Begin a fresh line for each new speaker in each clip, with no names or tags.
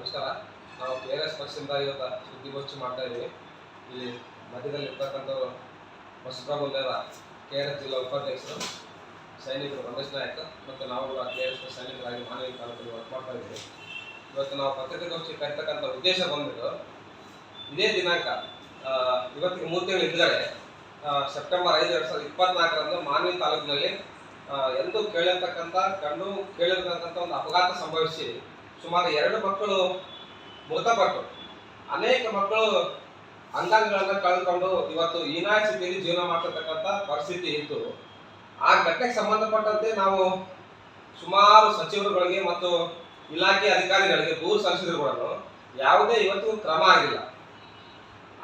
ನಮಸ್ಕಾರ. ನಾವು KRS ಪಕ್ಷದಿಂದ ಇವತ್ತು ಸುದ್ದಿಗೋಷ್ಠಿ ಮಾಡ್ತಾ ಇದ್ದೀವಿ. ಇಲ್ಲಿ ಮಧ್ಯದಲ್ಲಿ ಇರ್ತಕ್ಕಂಥವ್ರು ಹೊಸಪ್ರಭುದೇವ KRS ಜಿಲ್ಲಾ ಉಪಾಧ್ಯಕ್ಷರು, ಸೈನಿಕರು ರಮೇಶ್ ನಾಯಕ್ ಮತ್ತು ನಾವು ಕೂಡ KRS ಸೈನಿಕರಾಗಿ ಮಾನವೀಯ ತಾಲೂಕಲ್ಲಿ ವರ್ಕ್ ಮಾಡ್ತಾ ಇದ್ದೀವಿ. ಇವತ್ತು ನಾವು ಪತ್ರಿಕಾಗೋಷ್ಠಿ ಕರೆತಕ್ಕಂಥ ಉದ್ದೇಶ ಬಂದ್ಬಿಟ್ಟು ಇದೇ ದಿನಾಂಕ ಇವತ್ತಿಗೆ 3 ತಿಂಗಳು ಹಿಂದ್ಗಡೆ ಸೆಪ್ಟೆಂಬರ್ 5, 2024ರಂದು ಮಾನವಿ ತಾಲೂಕಿನಲ್ಲಿ ಎಂದು ಕಂಡು ಕೇಳಿರ್ತಕ್ಕಂಥ ಒಂದು ಅಪಘಾತ ಸಂಭವಿಸಿ ಸುಮಾರು 2 ಮಕ್ಕಳು ಮೃತಪಟ್ಟು ಅನೇಕ ಮಕ್ಕಳು ಅಂಗಾಂಗಗಳನ್ನು ಕಳೆದುಕೊಂಡು ಇವತ್ತು ಹೀನಾಯ ಸ್ಥಿತಿಯಲ್ಲಿ ಜೀವನ ಮಾಡ್ತಿರ್ತಕ್ಕಂಥ ಪರಿಸ್ಥಿತಿ ಇತ್ತು. ಆ ಘಟನೆಗೆ ಸಂಬಂಧಪಟ್ಟಂತೆ ನಾವು ಸುಮಾರು ಸಚಿವರುಗಳಿಗೆ ಮತ್ತು ಇಲಾಖೆ ಅಧಿಕಾರಿಗಳಿಗೆ ದೂರು ಸಲ್ಲಿಸಿದ್ರು ಕೂಡ ಯಾವುದೇ ಇವತ್ತು ಕ್ರಮ ಆಗಿಲ್ಲ.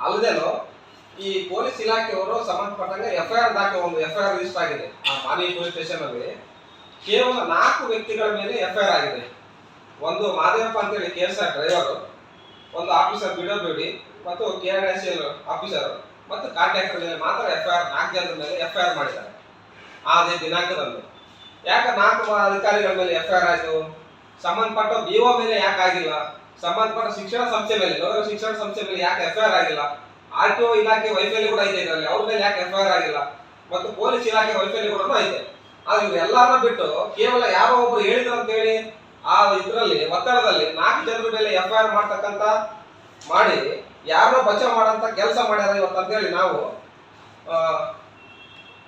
ಅಲ್ಲದೇನು ಈ ಪೊಲೀಸ್ ಇಲಾಖೆಯವರು ಸಂಬಂಧಪಟ್ಟಂಗೆ ಒಂದು FIR ರಿಜಿಸ್ಟರ್ ಆಗಿದೆ. ಆ ಮಾನವಿ ಪೊಲೀಸ್ ಸ್ಟೇಷನ್ ಅಲ್ಲಿ ಕೇವಲ 4 ವ್ಯಕ್ತಿಗಳ ಮೇಲೆ FIR ಆಗಿದೆ. ಒಂದು ಮಾದೇವಪ್ಪ ಅಂತೇಳಿ KSR ಡ್ರೈವರು, ಒಂದು ಆಫೀಸರ್ BWD ಮತ್ತು KNSL ಆಫೀಸರ್ ಮತ್ತು ಕಾಂಟ್ರಾಕ್ಟರ್ ಮೇಲೆ ಮಾತ್ರ FIR 4 ಜನರ ಮೇಲೆ FIR ಮಾಡಿದ್ದಾರೆ ಅದೇ ದಿನಾಂಕದಂದು. ಯಾಕೆ 4 ಅಧಿಕಾರಿಗಳ ಮೇಲೆ FIR ಆಯಿತು? ಸಂಬಂಧಪಟ್ಟ BO ಮೇಲೆ ಯಾಕೆ ಆಗಿಲ್ಲ? ಸಂಬಂಧಪಟ್ಟ ಶಿಕ್ಷಣ ಸಂಸ್ಥೆ ಮೇಲೆ, ಗೌರವ ಶಿಕ್ಷಣ ಸಂಸ್ಥೆ ಮೇಲೆ ಯಾಕೆ FIR ಆಗಿಲ್ಲ? RTO ಇಲಾಖೆ ವೈಫಲ್ಯ ಕೂಡ ಐತೆ ಇದರಲ್ಲಿ, ಅವ್ರ ಮೇಲೆ ಯಾಕೆ FIR ಆಗಿಲ್ಲ? ಮತ್ತು ಪೊಲೀಸ್ ಇಲಾಖೆ ವೈಫಲ್ಯ ಕೂಡ ಐತೆ. ಆದ್ರೆ ಇವೆಲ್ಲರನ್ನ ಬಿಟ್ಟು ಕೇವಲ ಯಾರೋ ಒಬ್ರು ಹೇಳಿದ್ರು ಅಂತ ಹೇಳಿ ಆ ಇದರಲ್ಲಿ ಒತ್ತಡದಲ್ಲಿ 4 ಜನರ ಮೇಲೆ FIR ಮಾಡಿ ಯಾರನ್ನೋ ಬಚಾವ್ ಮಾಡಂತ ಕೆಲಸ ಮಾಡ್ಯಾರ ಇವತ್ತು ಅಂತ ಹೇಳಿ ನಾವು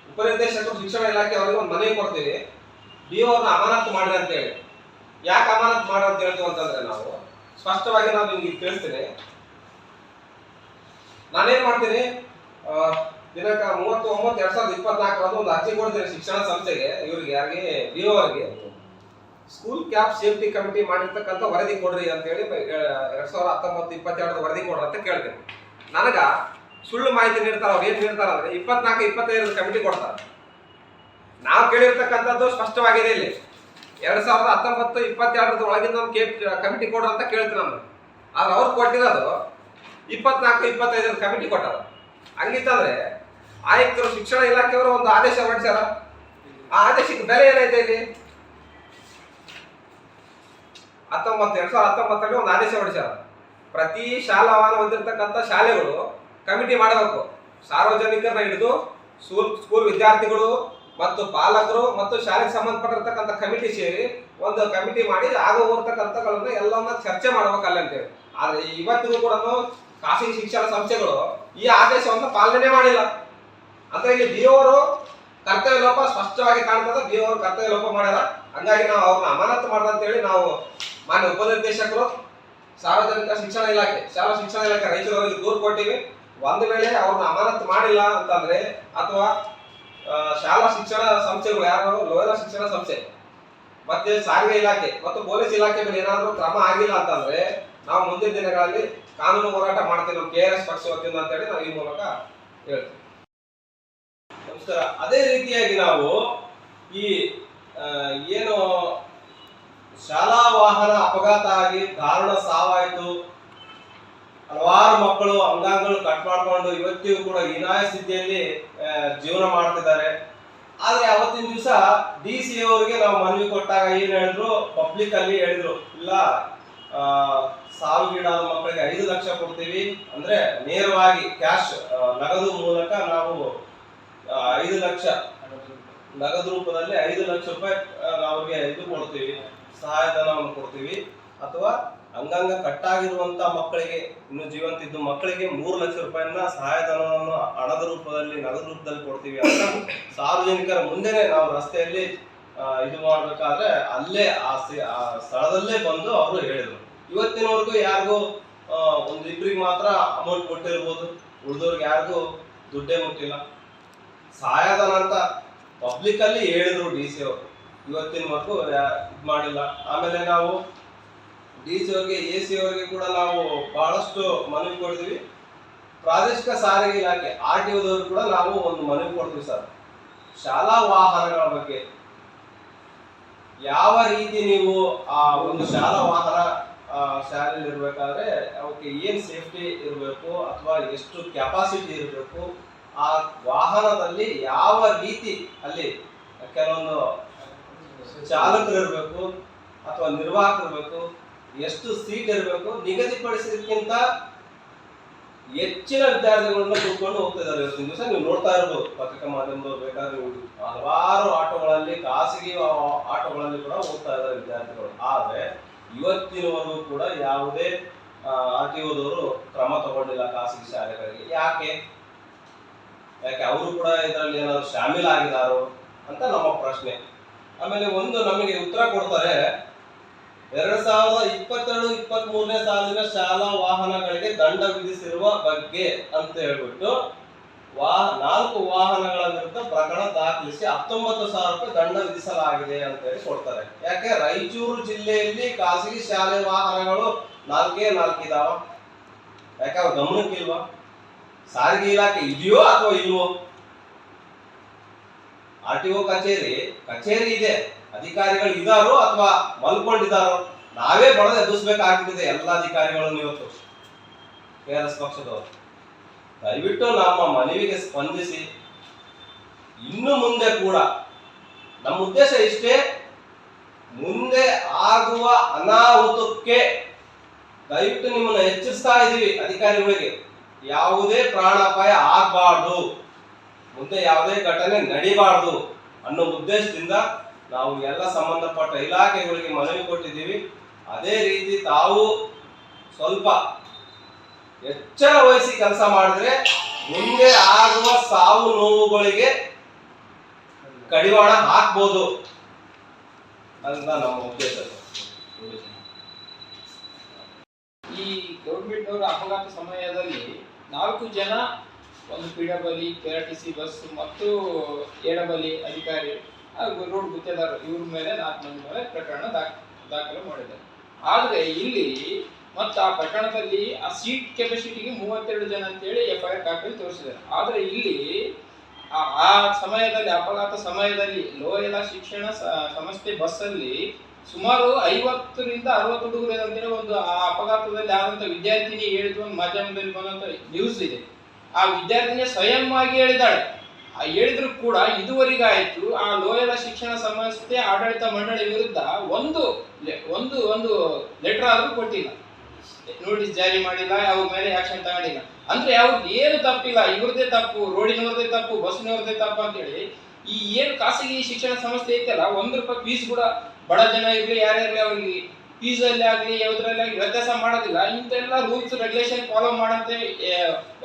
ಉಪನಿರ್ದೇಶಕರು ಶಿಕ್ಷಣ ಇಲಾಖೆ ಅವರಿಗೆ ಒಂದು ಮನವಿ ಕೊಡ್ತೀವಿ. BO ಅವ್ರನ್ನ ಅಮಾನತು ಮಾಡ್ರಿ ಅಂತ ಹೇಳಿ. ಯಾಕೆ ಅಮಾನತು ಮಾಡ್ರಿ ಅಂತ ಹೇಳ್ತೀವಿ ಅಂತಂದ್ರೆ ನಾವು ಸ್ಪಷ್ಟವಾಗಿ ನಾವು ನಿಮ್ಗೆ ತಿಳಿಸ್ತೀನಿ. ನಾನೇನ್ ಮಾಡ್ತೀನಿ, ದಿನಾಂಕ 30/9/2024 ಒಂದು ಅರ್ಜಿ ಕೊಡ್ತೀನಿ ಶಿಕ್ಷಣ ಸಂಸ್ಥೆಗೆ, ಇವರಿಗೆ ಯಾರಿಗೆ BO ಅವರಿಗೆ ಸ್ಕೂಲ್ ಕ್ಯಾಪ್ ಸೇಫ್ಟಿ ಕಮಿಟಿ ಮಾಡಿರ್ತಕ್ಕಂಥ ವರದಿ ಕೊಡ್ರಿ ಅಂತ ಹೇಳಿ 2019-22 ವರದಿ ಕೊಡ್ರಿ ಅಂತ ಕೇಳ್ತೀನಿ. ನನಗ ಸುಳ್ಳು ಮಾಹಿತಿ ನೀಡ್ತಾರ. ಅವ್ರು ಏನ್ ನೀಡ್ತಾರ ಅಂದ್ರೆ 24-25 ಕಮಿಟಿ ಕೊಡ್ತಾರೆ. ನಾವು ಕೇಳಿರ್ತಕ್ಕಂಥದ್ದು ಸ್ಪಷ್ಟವಾಗಿದೆ. ಇಲ್ಲಿ 2019-22 ಒಳಗಿಂದ ಒಂದು ಕಮಿಟಿ ಕೊಡ್ರಿ ಅಂತ ಕೇಳ್ತೀನಿ ನಾನು. ಆದ್ರೆ ಅವ್ರು ಕೊಟ್ಟಿರೋದು 24-25 ಕಮಿಟಿ ಕೊಟ್ಟಾರ. ಹಂಗಿತ್ತಂದ್ರೆ ಆಯುಕ್ತರು ಶಿಕ್ಷಣ ಇಲಾಖೆಯವರು ಒಂದು ಆದೇಶ ಹೊರಡಿಸ್ಯಾರ. ಆ ಆದೇಶಕ್ಕೆ ಬೆಲೆ ಏನೈತೆ ಇಲ್ಲಿ? 2019 ಒಂದು ಆದೇಶ ಹೊರಡಿಸ್ಯಾರ. ಪ್ರತಿ ಶಾಲಾವಾನ ಹೊಂದಿರತಕ್ಕಂಥ ಶಾಲೆಗಳು ಕಮಿಟಿ ಮಾಡಬೇಕು. ಸಾರ್ವಜನಿಕರನ್ನ ಹಿಡಿದು ಸ್ಕೂಲ್ ವಿದ್ಯಾರ್ಥಿಗಳು ಮತ್ತು ಪಾಲಕರು ಮತ್ತು ಶಾಲೆಗೆ ಸಂಬಂಧಪಟ್ಟಿರ್ತಕ್ಕಂಥ ಕಮಿಟಿ ಸೇರಿ ಒಂದು ಕಮಿಟಿ ಮಾಡಿ ಆಗ ಹೋಗ್ತಕ್ಕಂಥಗಳನ್ನ ಎಲ್ಲವನ್ನ ಚರ್ಚೆ ಮಾಡ್ಬೇಕಲ್ಲ ಅಂತೇಳಿ. ಆದ್ರೆ ಇವತ್ತಿಗೂ ಕೂಡ ಖಾಸಗಿ ಶಿಕ್ಷಣ ಸಂಸ್ಥೆಗಳು ಈ ಆದೇಶವನ್ನು ಪಾಲನೆ ಮಾಡಿಲ್ಲ. ಅಂದ್ರೆ ಇಲ್ಲಿ BO ಅವರು ಕರ್ತವ್ಯ ಲೋಪ ಸ್ಪಷ್ಟವಾಗಿ ಕಾಣ್ತದ. BO ಅವರು ಕರ್ತವ್ಯ ಲೋಪ ಮಾಡ್ಯಾರ. ಹಂಗಾಗಿ ನಾವು ಅವ್ರನ್ನ ಅಮಾನತು ಮಾಡ್ದ ಅಂತ ಹೇಳಿ ನಾವು ಮಾನ್ಯ ಉಪನಿರ್ದೇಶಕರು ಸಾರ್ವಜನಿಕ ಶಿಕ್ಷಣ ಇಲಾಖೆ, ಶಾಲಾ ಶಿಕ್ಷಣ ಇಲಾಖೆ ರಾಯಚೂರು ಅವರಿಗೆ ದೂರು ಕೊಟ್ಟಿವಿ. ಒಂದು ವೇಳೆ ಅವ್ರನ್ನ ಅಮಾನತು ಮಾಡಿಲ್ಲ ಅಂತಂದ್ರೆ ಅಥವಾ ಶಾಲಾ ಶಿಕ್ಷಣ ಸಂಸ್ಥೆಗಳು ಯಾರು ಲೋಯರ ಶಿಕ್ಷಣ ಸಂಸ್ಥೆ ಮತ್ತೆ ಸಾರಿಗೆ ಇಲಾಖೆ ಮತ್ತು ಪೊಲೀಸ್ ಇಲಾಖೆ ಮೇಲೆ ಏನಾದರೂ ಕ್ರಮ ಆಗಿಲ್ಲ ಅಂತಂದ್ರೆ ನಾವು ಮುಂದಿನ ದಿನಗಳಲ್ಲಿ ಕಾನೂನು ಹೋರಾಟ ಮಾಡ್ತೀವಿ ನಮ್ಮ KRS ಪಕ್ಷ ವತಿಯಿಂದ ಅಂತ ಹೇಳಿ ನಾವು ಈ ಮೂಲಕ ಹೇಳ್ತೀವಿ. ನಮಸ್ಕಾರ. ಅದೇ ರೀತಿಯಾಗಿ ನಾವು ಈ ಏನು ಶಾಲಾ ವಾಹನ ಅಪಘಾತ ಆಗಿ ದಾರುಣ ಸಾವಾಯಿತು, ಹಲವಾರು ಮಕ್ಕಳು ಅಂಗಾಂಗಗಳು ಕಟ್ ಮಾಡ್ಕೊಂಡು ಇವತ್ತಿಗೂ ಕೂಡ ಹೀನಾಯ ಸ್ಥಿತಿಯಲ್ಲಿ ಜೀವನ ಮಾಡ್ತಿದ್ದಾರೆ. ಆದ್ರೆ ಅವತ್ತಿನ ದಿವಸ DC ಅವರಿಗೆ ನಾವು ಮನವಿ ಕೊಟ್ಟಾಗ ಏನ್ ಹೇಳಿದ್ರು, ಪಬ್ಲಿಕ್ ಅಲ್ಲಿ ಹೇಳಿದ್ರು, ಇಲ್ಲ ಸಾವಿಗೀಡಾದ ಮಕ್ಕಳಿಗೆ 5 ಲಕ್ಷ ಕೊಡ್ತೀವಿ, ಅಂದ್ರೆ ನೇರವಾಗಿ ಕ್ಯಾಶ್ ನಗದು ಮೂಲಕ ನಾವು 5 ಲಕ್ಷ ನಗದು ರೂಪದಲ್ಲಿ 5 ಲಕ್ಷ ರೂಪಾಯಿ ಅವ್ರಿಗೆ ಇದು ಕೊಡ್ತೀವಿ, ಸಹಾಯಧನವನ್ನು ಕೊಡ್ತೀವಿ. ಅಥವಾ ಅಂಗಾಂಗ ಕಟ್ಟಾಗಿರುವಂತ ಮಕ್ಕಳಿಗೆ, ಇನ್ನು ಜೀವಂತ ಇದ್ದು ಮಕ್ಕಳಿಗೆ 3 ಲಕ್ಷ ರೂಪಾಯಿನ ಸಹಾಯಧನವನ್ನು ಹಣದ ರೂಪದಲ್ಲಿ ನಗದು ರೂಪದಲ್ಲಿ ಕೊಡ್ತೀವಿ ಅಂತ ಸಾರ್ವಜನಿಕರ ಮುಂದೆನೆ ನಾವು ರಸ್ತೆಯಲ್ಲಿ ಇದು ಮಾಡ್ಬೇಕಾದ್ರೆ ಅಲ್ಲೇ ಆ ಸ್ಥಳದಲ್ಲೇ ಬಂದು ಅವರು ಹೇಳಿದ್ರು. ಇವತ್ತಿನವರೆಗೂ ಯಾರಿಗೂ ಒಂದಿಬ್ರಿಗೆ ಮಾತ್ರ ಅಮೌಂಟ್ ಕೊಟ್ಟಿರ್ಬೋದು, ಉಳಿದವ್ರಿಗೆ ಯಾರಿಗೂ ದುಡ್ಡೇ ಮುಟ್ಟಿಲ್ಲ. ಸಹಾಯಧನ ಅಂತ ಪಬ್ಲಿಕ್ ಅಲ್ಲಿ ಹೇಳಿದ್ರು DC ಅವರು, ಇವತ್ತಿನವರೆಗೂ ಇದು ಮಾಡಿಲ್ಲ. ಆಮೇಲೆ ನಾವು DC ಅವರಿಗೆ AC ಅವರಿಗೆ ಕೂಡ ನಾವು ಬಹಳಷ್ಟು ಮನವಿ ಕೊಡ್ತೀವಿ. ಪ್ರಾದೇಶಿಕ ಸಾರಿಗೆ ಇಲಾಖೆ RTOದವರು ಕೂಡ ನಾವು ಒಂದು ಮನವಿ ಕೊಡ್ತೀವಿ ಸರ್. ಶಾಲಾ ವಾಹನಗಳ ಬಗ್ಗೆ ಯಾವ ರೀತಿ ನೀವು ಆ ಒಂದು ಶಾಲಾ ವಾಹನ ಶಾಲೆಯಲ್ಲಿ ಇರ್ಬೇಕಾದ್ರೆ ಅವಕ್ಕೆ ಏನ್ ಸೇಫ್ಟಿ ಇರಬೇಕು ಅಥವಾ ಎಷ್ಟು ಕೆಪಾಸಿಟಿ ಇರಬೇಕು, ಆ ವಾಹನದಲ್ಲಿ ಯಾವ ರೀತಿ ಅಲ್ಲಿ ಕೆಲವೊಂದು ಚಾಲಕರು ಇರಬೇಕು ಅಥವಾ ನಿರ್ವಾಹಕರು ಇರಬೇಕು,
ಎಷ್ಟು ಸೀಟ್ ಇರಬೇಕು ನಿಗದಿಪಡಿಸಿದಕ್ಕಿಂತ ಹೆಚ್ಚಿನ ವಿದ್ಯಾರ್ಥಿಗಳನ್ನ ಕೂತ್ಕೊಂಡು ಹೋಗ್ತಾ ಇದ್ದಾರೆ. ಇವತ್ತಿನ ದಿವಸ ನೀವು ನೋಡ್ತಾ ಇರ್ಬೋದು ಪತ್ರಿಕಾ ಮಾಧ್ಯಮದವ್ರು ಬೇಕಾದ್ರೆ ಹಲವಾರು ಆಟೋಗಳಲ್ಲಿ ಖಾಸಗಿ ಆಟೋಗಳಲ್ಲಿ ಕೂಡ ಹೋಗ್ತಾ ಇದ್ದಾರೆ ವಿದ್ಯಾರ್ಥಿಗಳು. ಆದ್ರೆ ಇವತ್ತಿನವರೆಗೂ ಕೂಡ ಯಾವುದೇ RTOದವರು ಕ್ರಮ ತಗೊಂಡಿಲ್ಲ ಖಾಸಗಿ ಶಾಲೆಗಳಿಗೆ. ಯಾಕೆ ಅವರು ಕೂಡ ಇದರಲ್ಲಿ ಏನಾದ್ರು ಶಾಮೀಲಾಗಿದ್ದಾರೋ ಅಂತ ನಮ್ಮ ಪ್ರಶ್ನೆ. ಆಮೇಲೆ ಒಂದು ನಮಗೆ ಉತ್ತರ ಕೊಡ್ತಾರೆ, 2022-23ನೇ ಸಾಲಿನ ಶಾಲಾ ವಾಹನಗಳಿಗೆ ದಂಡ ವಿಧಿಸಿರುವ ಬಗ್ಗೆ ಅಂತ ಹೇಳ್ಬಿಟ್ಟು 4 ವಾಹನಗಳ ವಿರುದ್ಧ ಪ್ರಕರಣ ದಾಖಲಿಸಿ 19,000 ರೂಪಾಯಿ ದಂಡ ವಿಧಿಸಲಾಗಿದೆ ಅಂತ ಹೇಳಿ ಕೊಡ್ತಾರೆ. ಯಾಕೆ ರಾಯಚೂರು ಜಿಲ್ಲೆಯಲ್ಲಿ ಖಾಸಗಿ ಶಾಲೆ ವಾಹನಗಳು 4 ಇದಾವ? ಯಾಕೆ ಅವ್ರ ಗಮನಕ್ಕಿಲ್ವಾ? ಸಾರಿಗೆ ಇಲಾಖೆ ಇದೆಯೋ ಅಥವಾ ಇಲ್ವೋ? RTO ಕಚೇರಿ ಇದೆ, ಅಧಿಕಾರಿಗಳು ಇದಾರೋ ಅಥವಾ ಮಲ್ಕೊಂಡಿದ್ದಾರೋ? ನಾವೇ ಬಡದ ಎದುರಿಸಬೇಕಾಗಿದೆ ಎಲ್ಲ ಅಧಿಕಾರಿಗಳನ್ನು ಇವತ್ತು KRS ಪಕ್ಷದವರು. ದಯವಿಟ್ಟು ನಮ್ಮ ಮನವಿಗೆ ಸ್ಪಂದಿಸಿ. ಇನ್ನು ಮುಂದೆ ಕೂಡ ನಮ್ಮ ಉದ್ದೇಶ ಇಷ್ಟೇ, ಮುಂದೆ ಆಗುವ ಅನಾಹುತಕ್ಕೆ ದಯವಿಟ್ಟು ನಿಮ್ಮನ್ನ ಎಚ್ಚರಿಸ್ತಾ ಇದೀವಿ ಅಧಿಕಾರಿಗಳಿಗೆ. ಯಾವುದೇ ಪ್ರಾಣಾಪಾಯ ಆಗಬಾರ್ದು, ಮುಂದೆ ಯಾವುದೇ ಘಟನೆ ನಡಿಬಾರ್ದು ಅನ್ನೋ ಉದ್ದೇಶದಿಂದ ನಾವು ಎಲ್ಲ ಸಂಬಂಧಪಟ್ಟ ಇಲಾಖೆಗಳಿಗೆ ಮನವಿ ಕೊಟ್ಟಿದ್ದೀವಿ. ಅದೇ ರೀತಿ ತಾವು ಸ್ವಲ್ಪ ಎಚ್ಚರ ವಹಿಸಿ ಕೆಲಸ ಮಾಡಿದ್ರೆ ಮುಂದೆ ಆಗುವ ಸಾವು ನೋವುಗಳಿಗೆ ಕಡಿವಾಣ ಹಾಕ್ಬೋದು ಅಂತ ನಮ್ಮ ಉದ್ದೇಶ.
ಈ ಗೌರ್ಮೆಂಟ್ ಅವರ ಅಪಘಾತ ಸಮಯದಲ್ಲಿ 4 ಜನ, ಒಂದು ಪಿಡಬಲಿ, KRTC ಬಸ್ ಮತ್ತು ಎಡಬಲಿ ಅಧಿಕಾರಿ ಹಾಗೂ ರೋಡ್ ಗುತ್ತೇದಾರ ಇವ್ರ ಮೇಲೆ 4 ಮಂದಿ ಮೇಲೆ ಪ್ರಕರಣ ದಾಖಲು ಮಾಡಿದ್ದಾರೆ. ಆದರೆ ಇಲ್ಲಿ ಮತ್ತು ಆ ಪ್ರಕರಣದಲ್ಲಿ ಆ ಸೀಟ್ ಕೆಪಾಸಿಟಿಗೆ 32 ಜನ ಅಂತೇಳಿ FIR ಕಾಪಿ ತೋರಿಸಿದ್ದಾರೆ. ಆದರೆ ಇಲ್ಲಿ ಆ ಸಮಯದಲ್ಲಿ ಅಪಘಾತ ಸಮಯದಲ್ಲಿ ಲೋಯಲ ಶಿಕ್ಷಣ ಸಂಸ್ಥೆ ಬಸ್ಸಲ್ಲಿ ಸುಮಾರು 50ರಿಂದ 60 ಹುಡುಗರು ಅಂತೇಳಿ ಒಂದು ಆ ಅಪಘಾತದಲ್ಲಿ ಆದಂತ ವಿದ್ಯಾರ್ಥಿನಿ ಹೇಳಿದ್ರು, ಒಂದು ಮಾಧ್ಯಮದಲ್ಲಿ ಬಂದಂತ ನ್ಯೂಸ್ ಇದೆ. ಆ ವಿದ್ಯಾರ್ಥಿನಿ ಸ್ವಯಂ ಆಗಿ ಹೇಳಿದಾಳೆ. ಹೇಳಿದ್ರು ಕೂಡ ಇದುವರೆಗಾಯ್ತು ಆ ಲೋಯಲ ಶಿಕ್ಷಣ ಸಂಸ್ಥೆ ಆಡಳಿತ ಮಂಡಳಿ ವಿರುದ್ಧ ಒಂದು ಲೆಟರ್ ಆದ್ರೂ ಕೊಟ್ಟಿಲ್ಲ, ನೋಟಿಸ್ ಜಾರಿ ಮಾಡಿಲ್ಲ, ಅವ್ರ ಮೇಲೆ ಆಕ್ಷನ್ ತಗೊಂಡಿಲ್ಲ. ಅಂದ್ರೆ ಅವ್ರಿಗೆ ಏನು ತಪ್ಪಿಲ್ಲ, ಇವ್ರದೇ ತಪ್ಪು, ರೋಡಿನವ್ರದೇ ತಪ್ಪು, ಬಸ್ಸಿನವ್ರದೇ ತಪ್ಪು ಅಂತೇಳಿ ಈ ಏನು ಖಾಸಗಿ ಶಿಕ್ಷಣ ಸಂಸ್ಥೆ ಐತಲ್ಲ, ₹1 ಫೀಸ್ ಕೂಡ ಬಡ ಜನ ಇರ್ಲಿ ಯಾರೇ ಇರ್ಲಿ ಅವ್ರಿಗೆ ಫೀಸ್ ಅಲ್ಲಿ ಆಗ್ಲಿ ಯಾವುದ್ರಲ್ಲಿ ಆಗ್ಲಿ ವ್ಯತ್ಯಾಸ ಮಾಡೋದಿಲ್ಲ. ಇಂತೆಲ್ಲ ರೂಲ್ಸ್ ರೆಗ್ಯುಲೇಷನ್ ಫಾಲೋ ಮಾಡಂತೆ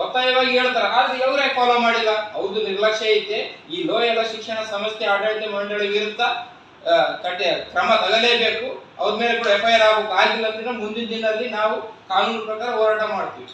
ಒತ್ತಾಯವಾಗಿ ಹೇಳ್ತಾರೆ. ಆದ್ರೆ ಇವರೇ ಫಾಲೋ ಮಾಡಿಲ್ಲ. ಅವ್ರದ್ದು ನಿರ್ಲಕ್ಷ್ಯ ಐತೆ. ಈ ಲೋಯಲ ಶಿಕ್ಷಣ ಸಂಸ್ಥೆ ಆಡಳಿತ ಮಂಡಳಿ ವಿರುದ್ಧ ಕ್ರಮ ತಗಲೇಬೇಕು. ಅವ್ರ ಮೇಲೆ ಕೂಡ FIR ಆಗಬೇಕು. ಆಗಿಲ್ಲ ಅಂದ್ರೆ ಮುಂದಿನ ದಿನದಲ್ಲಿ ನಾವು ಕಾನೂನು ಪ್ರಕಾರ ಹೋರಾಟ ಮಾಡ್ತೀವಿ.